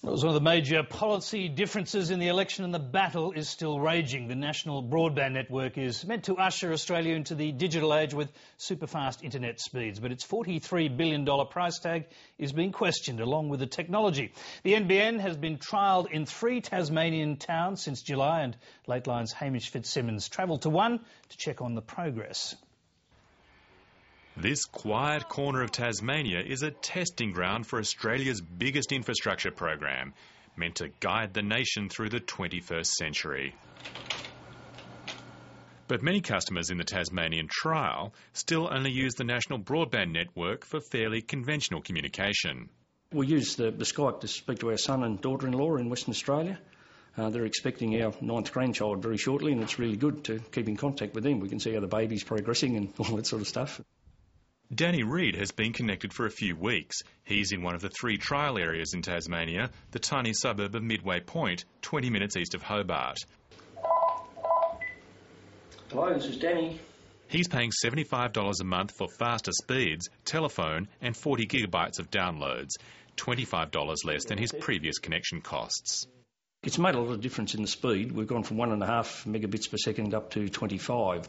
It was one of the major policy differences in the election, and the battle is still raging. The National Broadband Network is meant to usher Australia into the digital age with super-fast internet speeds, but its $43 billion price tag is being questioned along with the technology. The NBN has been trialled in 3 Tasmanian towns since July, and Late Line's Hamish Fitzsimmons travelled to one to check on the progress. This quiet corner of Tasmania is a testing ground for Australia's biggest infrastructure program, meant to guide the nation through the 21st century. But many customers in the Tasmanian trial still only use the National Broadband Network for fairly conventional communication. We use the Skype to speak to our son and daughter-in-law in Western Australia. They're expecting our 9th grandchild very shortly, and it's really good to keep in contact with them. We can see how the baby's progressing and all that sort of stuff. Danny Reid has been connected for a few weeks. He's in one of the 3 trial areas in Tasmania, the tiny suburb of Midway Point, 20 minutes east of Hobart. Hello, this is Danny. He's paying $75 a month for faster speeds, telephone and 40 gigabytes of downloads, $25 less than his previous connection costs. It's made a lot of difference in the speed. We've gone from 1.5 megabits per second up to 25.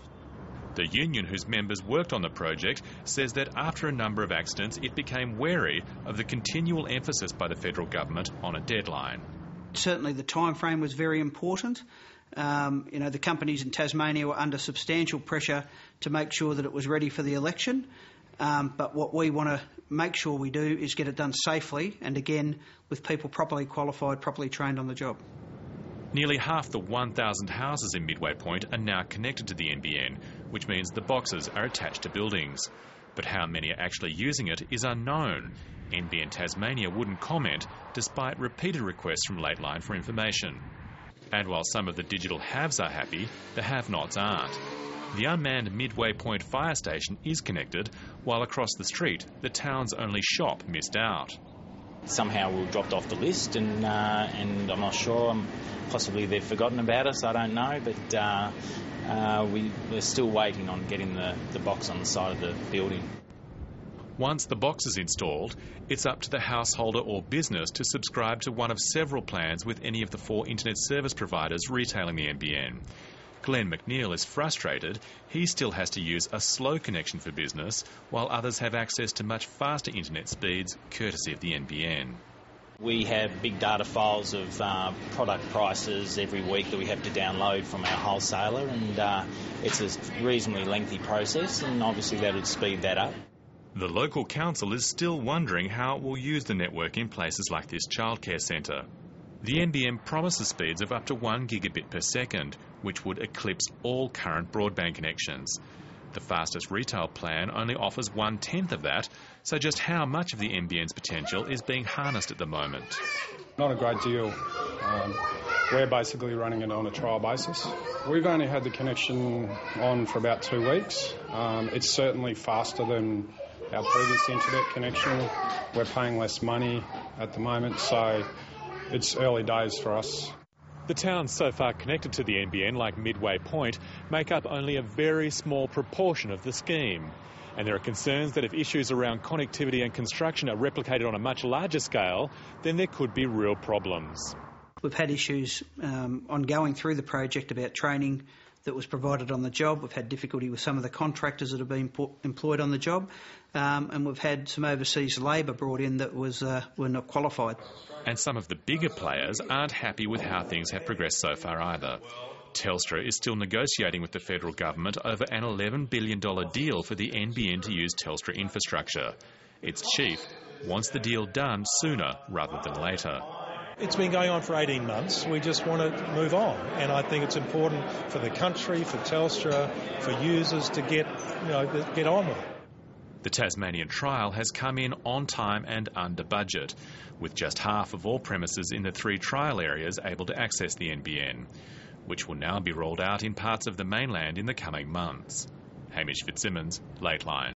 The union whose members worked on the project says that after a number of accidents it became wary of the continual emphasis by the federal government on a deadline. Certainly the time frame was very important. The companies in Tasmania were under substantial pressure to make sure that it was ready for the election. But what we want to make sure we do is get it done safely and, again, with people properly qualified, properly trained on the job. Nearly half the 1,000 houses in Midway Point are now connected to the NBN, which means the boxes are attached to buildings. But how many are actually using it is unknown. NBN Tasmania wouldn't comment, despite repeated requests from Late Line for information. And while some of the digital haves are happy, the have-nots aren't. The unmanned Midway Point fire station is connected, while across the street, the town's only shop missed out. Somehow we were dropped off the list, and I'm not sure. Possibly they've forgotten about us, I don't know, but we're still waiting on getting the box on the side of the building. Once the box is installed, it's up to the householder or business to subscribe to one of several plans with any of the 4 internet service providers retailing the NBN. Glen McNeill is frustrated. He still has to use a slow connection for business, while others have access to much faster internet speeds, courtesy of the NBN. We have big data files of product prices every week that we have to download from our wholesaler, and it's a reasonably lengthy process, and obviously that would speed that up. The local council is still wondering how it will use the network in places like this childcare centre. The NBN promises speeds of up to 1 gigabit per second, which would eclipse all current broadband connections. The fastest retail plan only offers 1/10 of that, so just how much of the NBN's potential is being harnessed at the moment? Not a great deal. We're basically running it on a trial basis. We've only had the connection on for about 2 weeks. It's certainly faster than our previous internet connection. We're paying less money at the moment, so it's early days for us. The towns so far connected to the NBN, like Midway Point, make up only a very small proportion of the scheme. And there are concerns that if issues around connectivity and construction are replicated on a much larger scale, then there could be real problems. We've had issues ongoing through the project about training that was provided on the job. We've had difficulty with some of the contractors that have been employed on the job, and we've had some overseas labour brought in that were not qualified. And some of the bigger players aren't happy with how things have progressed so far either. TELSTRA is still negotiating with the federal government over an $11 billion deal for the NBN to use Telstra infrastructure. Its chief wants the deal done sooner rather than later. It's been going on for 18 months. We just want to move on. And I think it's important for the country, for Telstra, for users to get on with it. The Tasmanian trial has come in on time and under budget, with just half of all premises in the 3 trial areas able to access the NBN, which will now be rolled out in parts of the mainland in the coming months. Hamish Fitzsimmons, Late Line.